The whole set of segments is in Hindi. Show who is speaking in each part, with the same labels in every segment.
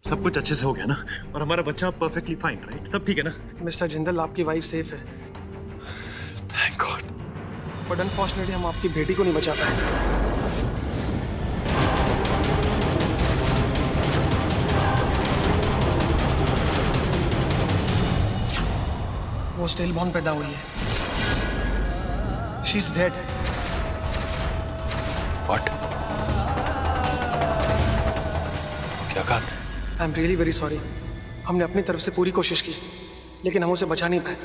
Speaker 1: सब कुछ अच्छे से हो गया ना? और हमारा बच्चा परफेक्टली फाइन, राइट? सब ठीक है ना?
Speaker 2: मिस्टर जिंदल, आपकी वाइफ सेफ है।
Speaker 1: Thank God.
Speaker 2: बट अनफॉर्चुनेटली हम आपकी बेटी को नहीं बचा पाए। वो स्टिल बॉर्न पैदा हुई है। She is dead.
Speaker 1: व्हाट? क्या कहा?
Speaker 2: I am really very sorry. हमने अपनी तरफ से पूरी कोशिश की, लेकिन हम उसे बचा नहीं पाए।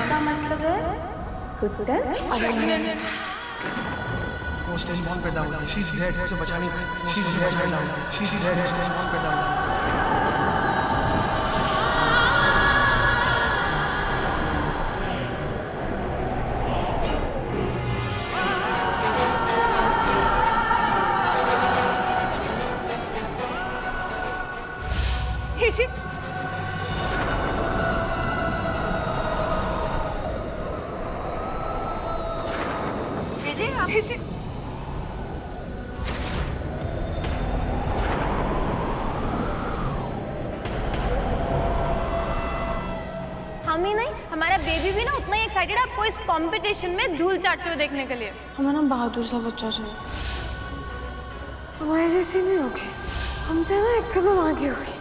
Speaker 3: का मतलब है
Speaker 2: वो स्टिल बॉर्न पैदा हुई है। She is dead. उसे बचा नहीं पाए। She is dead. She is dead. Still born पैदा हुई है।
Speaker 3: हम ही नहीं, हमारा बेबी भी ना उतना ही एक्साइटेड है आपको इस कंपटीशन में धूल चाटते हुए देखने के लिए।
Speaker 4: हमें ना बहादुर सा बच्चा चाहिए। हमारे जैसी नहीं होगी, हमसे ना एक कदम आगे होगी।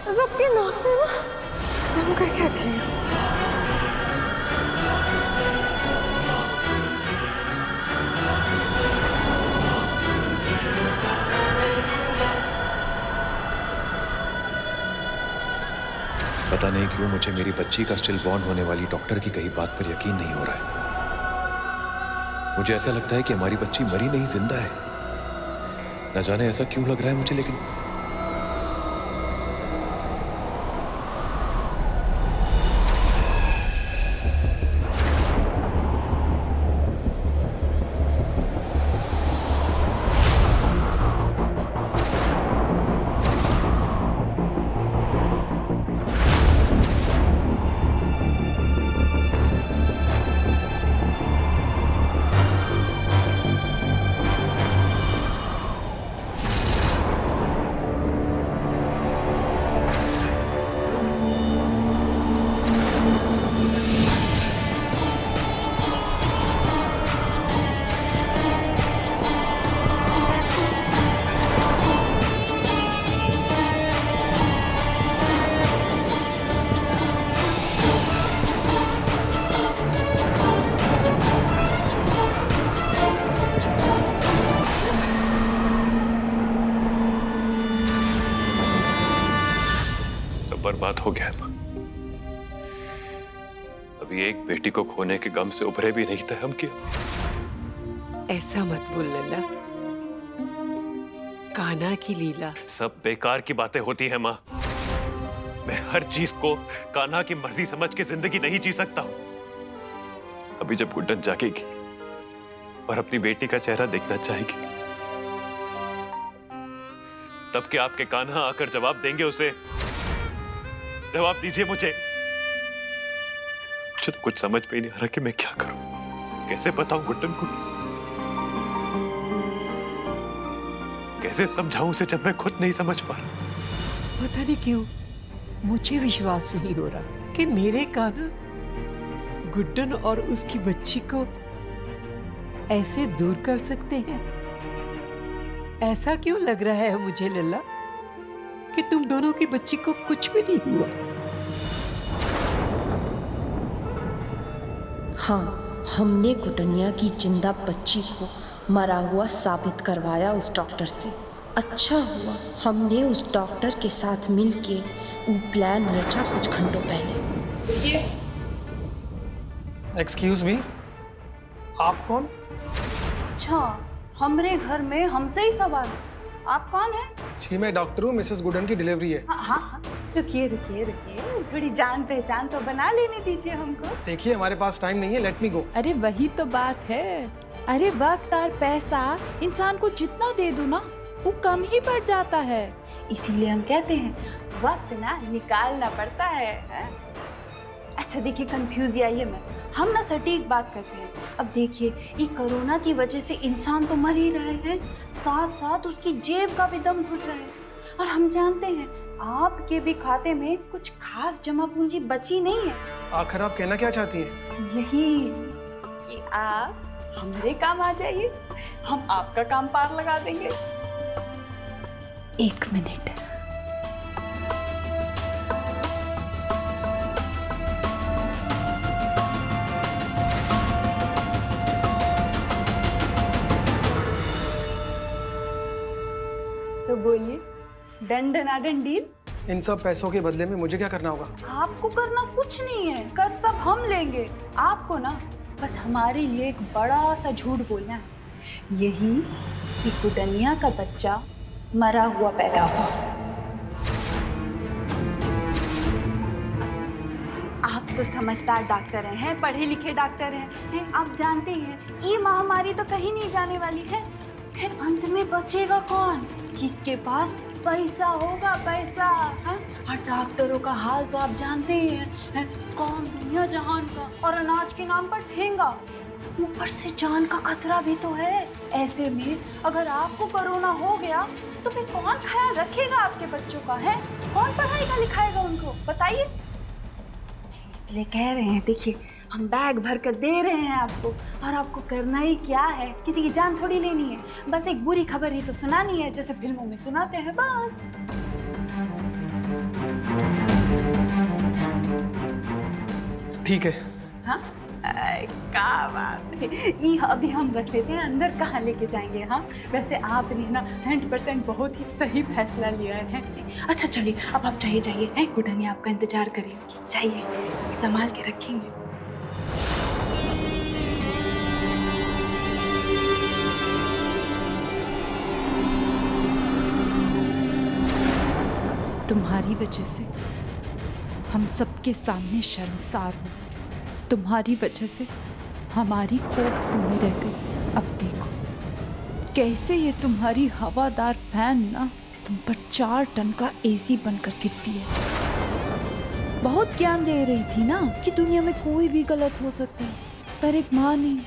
Speaker 4: बस आपकी नाक में ना दम करके रखेंगे।
Speaker 1: पता नहीं क्यों मुझे मेरी बच्ची का स्टिल बॉर्न होने वाली डॉक्टर की कही बात पर यकीन नहीं हो रहा है। मुझे ऐसा लगता है कि हमारी बच्ची मरी नहीं, जिंदा है। न जाने ऐसा क्यों लग रहा है मुझे, लेकिन बर्बाद हो गया है। अभी एक बेटी को खोने के गम से उभरे भी नहीं थे हम। क्या
Speaker 5: ऐसा मत बोल लल्ला। कान्हा की लीला
Speaker 1: सब बेकार की बातें होती हैं माँ। मैं हर चीज को कान्हा की मर्जी समझ के जिंदगी नहीं जी सकता हूं। अभी जब गुड्डन जागेगी और अपनी बेटी का चेहरा देखना चाहेगी, तब क्या आपके कान्हा आकर जवाब देंगे उसे? जवाब दीजिए मुझे। मुझे तो कुछ समझ में नहीं आ रहा कि मैं क्या करूं, कैसे बताऊं गुड्डन को, कैसे समझाऊं उसे जब मैं खुद नहीं समझ पा रहा।
Speaker 5: पता नहीं क्यों मुझे विश्वास नहीं हो रहा कि मेरे कान्हा गुड्डन और उसकी बच्ची को ऐसे दूर कर सकते हैं। ऐसा क्यों लग रहा है मुझे लल्ला कि तुम दोनों की बच्ची को कुछ भी नहीं हुआ?
Speaker 6: हाँ, हमने गुडनिया की जिंदा बच्ची को मरा हुआ साबित करवाया उस डॉक्टर से। अच्छा हुआ हमने उस डॉक्टर के साथ मिलके वो प्लान रचा कुछ घंटों पहले।
Speaker 2: एक्सक्यूज मी, आप कौन?
Speaker 3: अच्छा, हमरे घर में हमसे ही सवाल। आप कौन है?
Speaker 2: जी मैं डॉक्टर हूँ, मिसेस गुडन की डिलीवरी है।
Speaker 3: हाँ, रुकिए रुकिए रुकिए, बड़ी जान पहचान तो बना लेने दीजिए हमको।
Speaker 2: देखिए हमारे पास टाइम नहीं है, लेट मी गो।
Speaker 7: अरे वही तो बात है। अरे वक्त और पैसा इंसान को जितना दे दो ना,
Speaker 6: वो कम ही पड़ जाता है।
Speaker 7: इसीलिए हम कहते हैं वक्त ना निकालना पड़ता है, अच्छा देखिए कंफ्यूज आइए मैं, हम ना सटीक बात करते हैं। अब देखिए ये कोरोना की वजह से इंसान तो मर ही रहे हैं, साथ साथ उसकी जेब का भी दम घुट रहा है। और हम जानते हैं आपके भी खाते में कुछ खास जमा पूंजी बची नहीं है।
Speaker 2: आखिर आप कहना क्या चाहती हैं?
Speaker 7: यही कि आप हमारे काम आ जाइए, हम आपका काम पार लगा देंगे। 1 मिनट। तो बोलिए, डन डनाडन डील?
Speaker 2: इन सब पैसों के बदले में मुझे क्या करना होगा?
Speaker 7: आपको करना कुछ नहीं है, कर सब हम लेंगे। आपको ना बस हमारे लिए एक बड़ा सा झूठ बोलना है, यही कि कुटनिया का बच्चा मरा हुआ पैदा हुआ। आप तो समझदार डॉक्टर हैं, पढ़े लिखे डॉक्टर हैं, आप जानते हैं ये महामारी तो कहीं नहीं जाने वाली है। फिर अंत में बचेगा कौन? जिसके पास पैसा होगा, पैसा। और डॉक्टरों का हाल तो आप जानते ही हैं, काम दुनिया जहान का और अनाज के नाम पर ठेंगा, ऊपर से जान का खतरा भी तो है। ऐसे में अगर आपको कोरोना हो गया तो फिर कौन ख्याल रखेगा आपके बच्चों का? है कौन पढ़ाएगा लिखाएगा उनको, बताइए। इसलिए कह रहे हैं, देखिए हम बैग भर कर दे रहे हैं आपको, और आपको करना ही क्या है, किसी की जान थोड़ी लेनी है, बस एक बुरी खबर ही तो सुनानी है, जैसे फिल्मों में सुनाते हैं बस।
Speaker 2: ठीक है।
Speaker 7: हाँ क्या बात है, ये अभी हम रख लेते हैं, अंदर कहाँ लेके जाएंगे। हाँ वैसे आपने ना 100% बहुत ही सही फैसला लिया है। अच्छा चलिए अब आप जाइए जाइए, कुटनिया आपका इंतजार करेंगे, जाइए संभाल के रखेंगे।
Speaker 6: तुम्हारी वजह से हम सबके सामने शर्मसार हो, तुम्हारी वजह से हमारी कोख सूनी रह गई। अब देखो कैसे ये तुम्हारी हवादार फैन ना तुम पर 4 टन का एसी बनकर गिरती है। बहुत ज्ञान दे रही थी ना कि दुनिया में कोई भी गलत हो सकता है, पर एक माँ नहीं,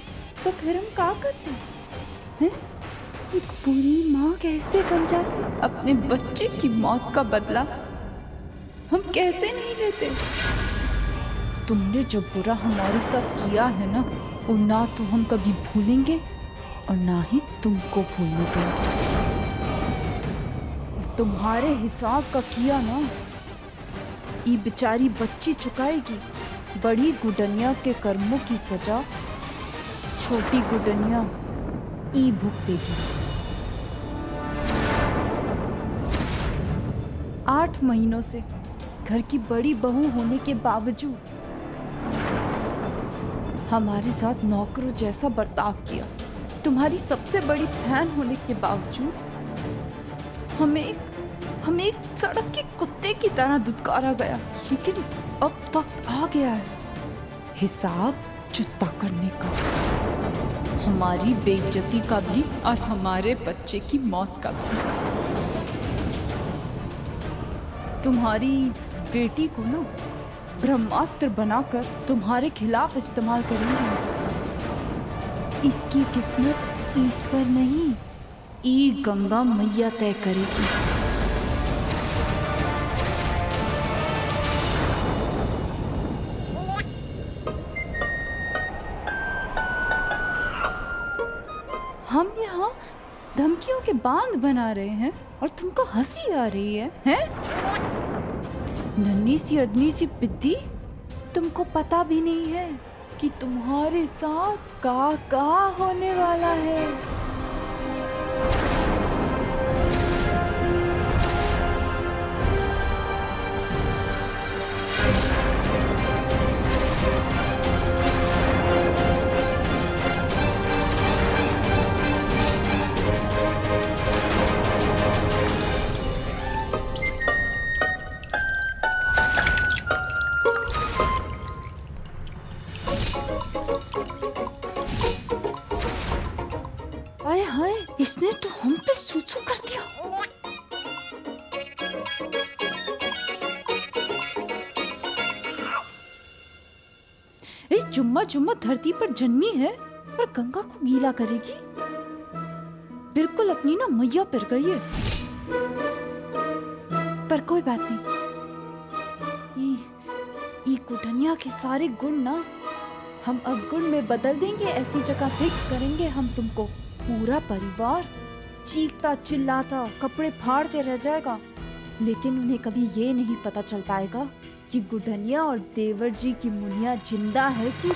Speaker 6: तो फिर हम क्या करते हैं? एक बुरी माँ कैसे बन जाती? अपने बच्चे की मौत का बदला हम कैसे नहीं लेते? तुमने जो बुरा हमारे साथ किया है ना, वो ना तो हम कभी भूलेंगे और ना ही तुमको भूलने देंगे। तुम्हारे हिसाब का किया ना, ये बेचारी बच्ची चुकाएगी बड़ी गुडनिया के कर्मों की सजा, छोटी गुडनिया ई भुगतेगी। 8 महीनों से घर की बड़ी बहू होने के बावजूद हमारे साथ नौकरों जैसा बर्ताव किया, तुम्हारी सबसे बड़ी फैन होने के बावजूद हमें एक सड़क के कुत्ते की तरह दुत्कारा गया। लेकिन अब वक्त आ गया है हिसाब चुकता करने का, हमारी बेइज्जती का भी और हमारे बच्चे की मौत का भी। तुम्हारी बेटी को ना ब्रह्मास्त्र बनाकर तुम्हारे खिलाफ इस्तेमाल करेंगे। इसकी किस्मत ईश्वर नहीं, ई गंगा मैया तय करेगी। हम यहाँ धमकियों के बांध बना रहे हैं और तुमको हंसी आ रही है, हैं? नन्ही सी अदनी सी पिद्दी, तुमको पता भी नहीं है कि तुम्हारे साथ का होने वाला है। जुम्मा जुम्मा धरती पर जन्मी है और गंगा को गीला करेगी। बिल्कुल अपनी ना मैया पिर गई है। पर कोई बात नहीं, ये कुटनिया के सारे गुण ना हम अवगुण में बदल देंगे। ऐसी जगह फिक्स करेंगे हम तुमको। पूरा परिवार चीखता चिल्लाता कपड़े फाड़ते रह जाएगा, लेकिन उन्हें कभी ये नहीं पता चल पाएगा कि गुडनिया और देवर जी की मुनिया जिंदा है कि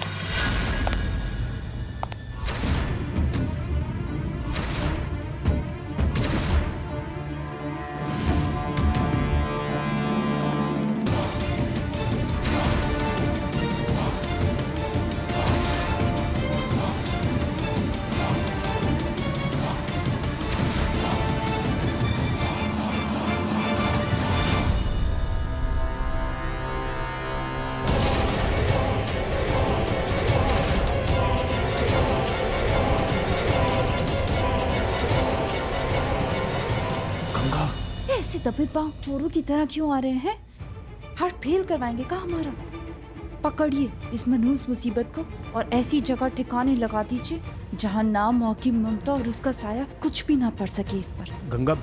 Speaker 6: ऐसे दबे पांव चोरों की तरह क्यों आ रहे हैं? हार्ट फेल करवाएंगे का हमारा? पकड़िए इस मनहूस मुसीबत को और ऐसी जगह ठिकाने लगा दीजिए जहां नाम, मौकी, ममता और उसका साया कुछ भी ना पड़ सके इस पर।
Speaker 2: गंगा,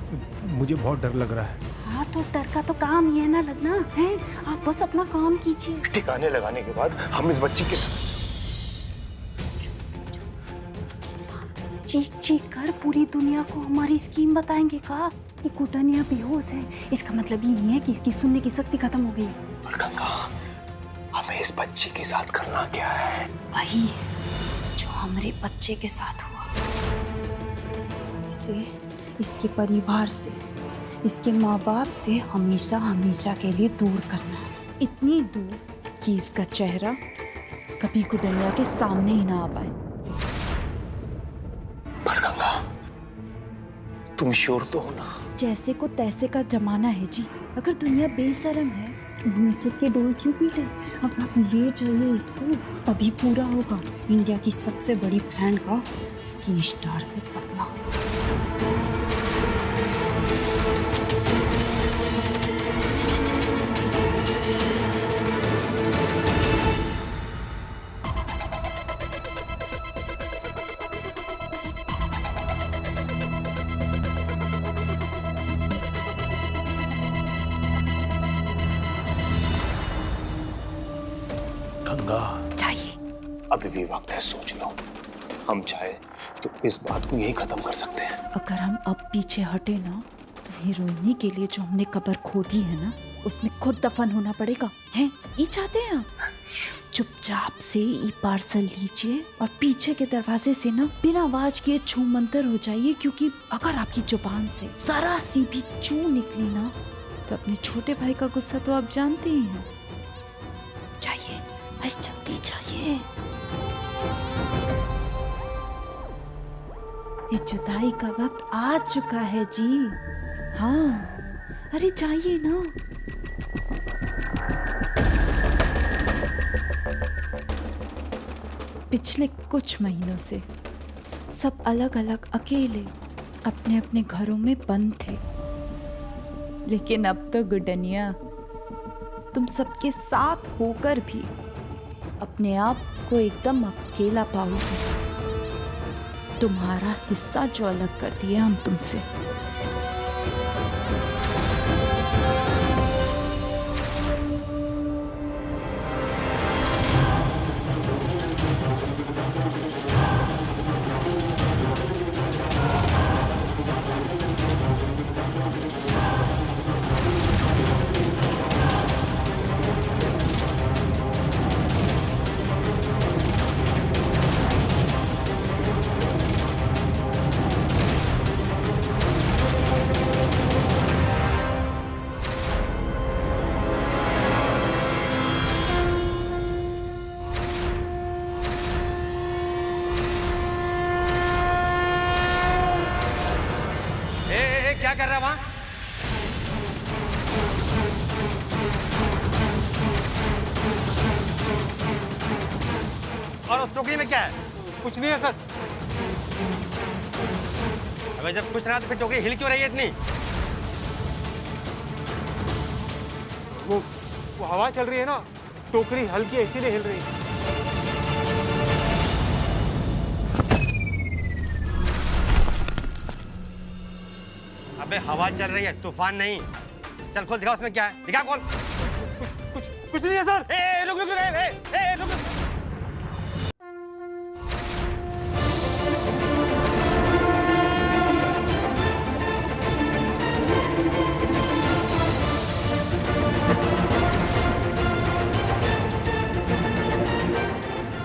Speaker 2: मुझे बहुत डर लग रहा है।
Speaker 7: हाँ तो डर का तो काम ही है ना लगना है। आप बस अपना काम कीजिए।
Speaker 2: ठिकाने लगाने के बाद हम इस बच्ची की
Speaker 7: चीख चीख कर पूरी दुनिया को हमारी स्कीम बताएंगे का कि कुटनिया बेहोश है। इसका मतलब ये नहीं है कि इसकी सुनने की शक्ति खत्म हो गई।
Speaker 2: पर गंगा, हमें इस बच्ची के साथ करना क्या है?
Speaker 7: वही जो हमारे बच्चे के साथ हुआ। इसे इसके परिवार से, इसके माँ बाप से हमेशा हमेशा के लिए दूर करना है।
Speaker 6: इतनी दूर कि इसका चेहरा कभी कुटनिया के सामने ही ना आ पाए।
Speaker 2: पर गंगा, तुम श्योर तो हो ना?
Speaker 6: जैसे को तैसे का जमाना है जी। अगर दुनिया बेशरम है तो नीचे के डोल क्यों पीटे? अब आप ले जाइए इसको, तभी पूरा होगा इंडिया की सबसे बड़ी फ्रेंड का स्की स्टार से पतला।
Speaker 2: गंगा,
Speaker 6: चाहिए
Speaker 2: अभी भी वक्त है, सोच लो। हम चाहे तो इस बात को यही खत्म कर सकते हैं।
Speaker 6: अगर हम अब पीछे हटे ना तो हीरोइनी के लिए जो हमने कब्र खोदी है ना, उसमें खुद दफन होना पड़ेगा। हैं? ये चाहते हैं आप? चुपचाप से ये पार्सल लीजिए और पीछे के दरवाजे से ना बिना आवाज किए छू मंतर हो जाइए, क्योंकि अगर आपकी जुबान से जरा सी भी चू निकली ना तो अपने छोटे भाई का गुस्सा तो आप जानते ही हैं। चाहिए, अरे जल्दी चाहिए। ये जुदाई का वक्त आ चुका है जी। हाँ, अरे जाइए ना। पिछले कुछ महीनों से सब अलग अलग अकेले अपने अपने घरों में बंद थे, लेकिन अब तो गुडनिया तुम सबके साथ होकर भी अपने आप को एकदम अकेला पाओगी। तुम्हारा हिस्सा जो अलग कर दिया हम तुमसे।
Speaker 8: क्या कर रहा है वहां? और उस टोकरी में क्या है?
Speaker 2: कुछ नहीं है सर।
Speaker 8: अबे जब कुछ रहा तो फिर टोकरी हिल क्यों रही है इतनी?
Speaker 2: वो हवा चल रही है ना, टोकरी हल्की इसीलिए हिल रही है।
Speaker 8: अबे हवा चल रही है, तूफान नहीं। चल खोल, दिखा उसमें क्या है, दिखा खोल।
Speaker 2: कुछ नहीं है सर।
Speaker 8: रुक रुक रुक, रुक।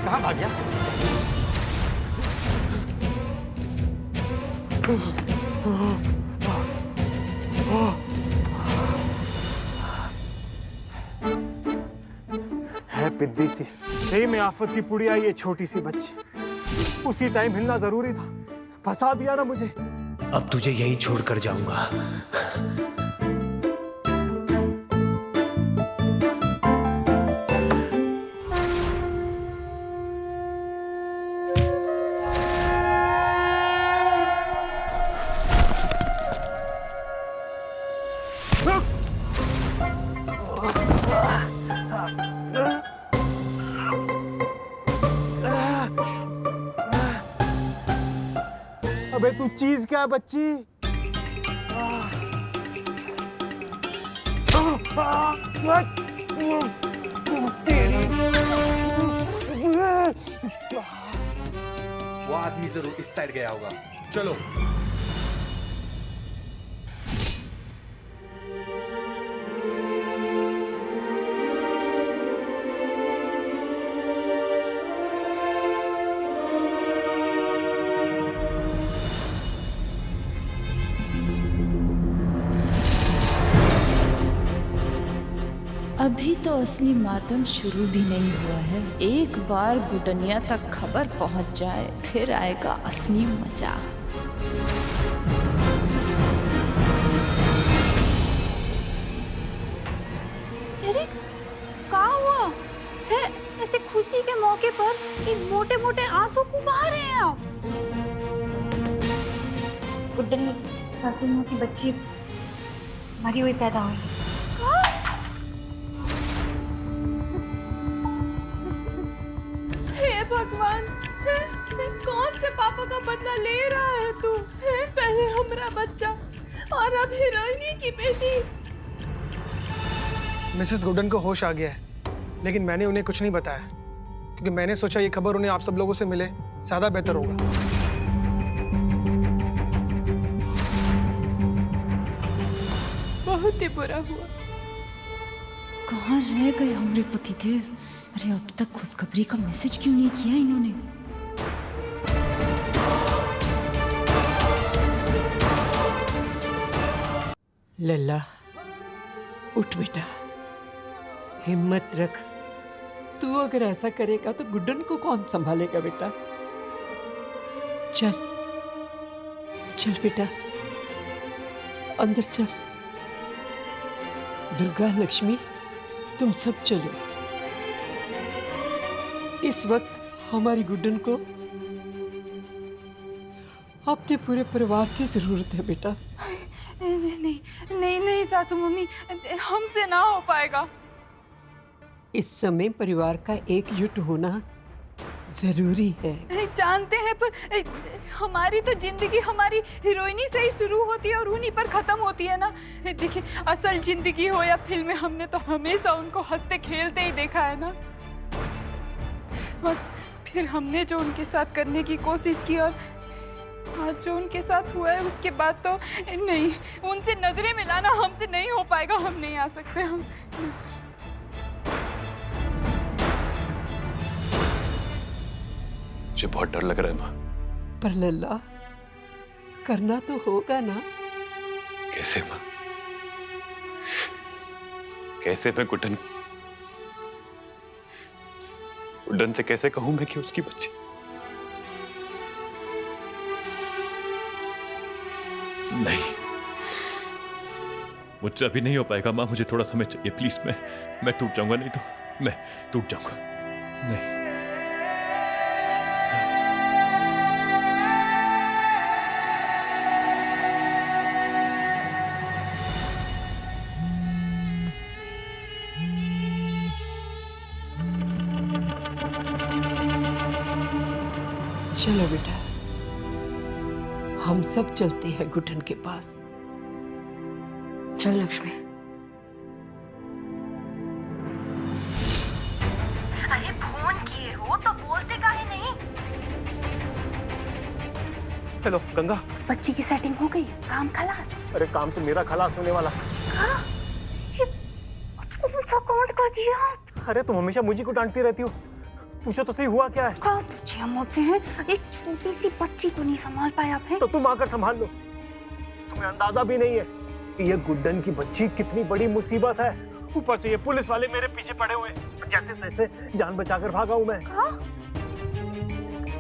Speaker 8: कहाँ भाग गया?
Speaker 2: है पिद्दी सी, सही में आफत की पुड़िया ये छोटी सी बच्ची। उसी टाइम हिलना जरूरी था, फंसा दिया ना मुझे।
Speaker 9: अब तुझे यहीं छोड़कर जाऊंगा।
Speaker 2: अबे तू चीज क्या है बच्ची?
Speaker 9: वो आदमी जरूर इस साइड गया होगा, चलो।
Speaker 6: अभी तो असली मातम शुरू भी नहीं हुआ है। एक बार गुडनिया तक खबर पहुंच जाए, फिर आएगा असली मजा।
Speaker 7: अरे क्या हुआ है? ऐसे खुशी के मौके पर ये मोटे मोटे आंसू क्यों बहा रहे हैं आप?
Speaker 10: गुड्डन सासू माँ की बच्ची मरी हुई पैदा हुई।
Speaker 4: हे भगवान, कौन से पापा का बदला ले रहा है तू? पहले हमारा बच्चा और अब हीरोइनी की बेटी।
Speaker 2: मिसेस गुडन को होश आ गया है, लेकिन मैंने उन्हें कुछ नहीं बताया, क्योंकि मैंने सोचा ये खबर उन्हें आप सब लोगों से मिले, ज्यादा बेहतर होगा।
Speaker 4: बहुत ही बुरा हुआ।
Speaker 6: कहाँ रह गए हमारे पतिदेव? अरे अब तक खुशखबरी का मैसेज क्यों नहीं किया इन्होंने?
Speaker 5: लल्ला, उठ बेटा, हिम्मत रख। तू अगर ऐसा करेगा तो गुड्डन को कौन संभालेगा बेटा? चल चल बेटा, अंदर चल। दुर्गा, लक्ष्मी, तुम सब चलो। इस वक्त हमारी गुड्डन को अपने पूरे परिवार की जरूरत है बेटा।
Speaker 7: नहीं नहीं नहीं नहीं सासू मम्मी, हमसे ना हो पाएगा।
Speaker 5: इस समय परिवार का एकजुट होना जरूरी है।
Speaker 7: जानते हैं, पर हमारी तो जिंदगी हमारी हीरोइनी से ही शुरू होती है और उन्हीं पर खत्म होती है ना। देखिए, असल जिंदगी हो या फिल्म, हमने तो हमेशा उनको हंसते खेलते ही देखा है ना। और फिर हमने जो उनके साथ करने की कोशिश की और आज जो उनके साथ हुआ है, उसके बाद तो नहीं, उनसे नजरें मिलाना हमसे नहीं हो पाएगा। हम नहीं आ सकते। हम
Speaker 1: मुझे बहुत डर लग रहा है माँ।
Speaker 5: पर लल्ला, करना तो होगा ना।
Speaker 1: कैसे माँ? कैसे मैं गुड्डन से कैसे कहूं मैं कि उसकी बच्ची? नहीं, मुझसे अभी नहीं हो पाएगा माँ। मुझे थोड़ा समय चाहिए प्लीज। मैं टूट जाऊंगा, नहीं तो मैं टूट जाऊंगा। नहीं।
Speaker 5: चलो बेटा, हम सब चलते हैं गुड्डन के पास।
Speaker 6: चल लक्ष्मी।
Speaker 10: अरे फोन किए हो तो बोलते काहे नहीं?
Speaker 2: हेलो गंगा।
Speaker 7: बच्ची की सेटिंग हो गई, काम खलास।
Speaker 2: अरे काम तो मेरा खलास होने वाला।
Speaker 7: कौन सा कांड कर दिया?
Speaker 2: अरे तुम हमेशा मुझे को डांटती रहती हो, पूछो तो सही हुआ क्या है?
Speaker 7: क्या पूछे हम मुझसे हैं? एक छोटी सी बच्ची को नहीं संभाल पाए आप हैं?
Speaker 2: तो तुम आकर संभाल लो। तुम्हें अंदाजा भी नहीं है कि ये गुड्डन की बच्ची कितनी बड़ी मुसीबत है। ऊपर से ये पुलिस वाले मेरे पीछे पड़े हुए, जैसे तैसे जान बचाकर भागा हूं मैं।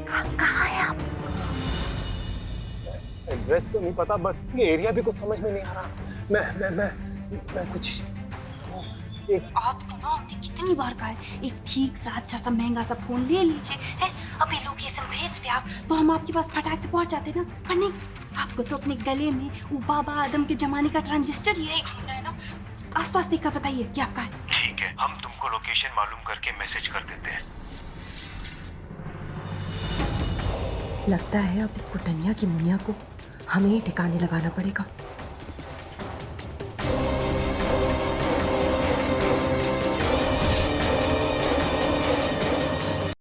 Speaker 7: कहाँ है आप?
Speaker 2: एड्रेस तो नहीं पता, बट ये एरिया भी कुछ समझ में नहीं आ रहा। मैं कुछ
Speaker 7: आपको ना हमने कितनी बार कहा है, एक ठीक सा अच्छा सा महंगा सा फोन ले लीजिए, है? अभी लोकेशन भेज दे आप तो हम आपके पास फटाक से पहुंच जाते ना। पर नहीं, आपको तो अपने गले में वो बाबा आदम के जमाने का ट्रांजिस्टर यही घूमना है ना। आसपास देखकर बताइए क्या आपका है।
Speaker 1: ठीक है, हम तुमको लोकेशन मालूम करके मैसेज कर देते हैं।
Speaker 6: लगता है अब इस कुटनिया की मुनिया को हमें ही ठिकाने लगाना पड़ेगा।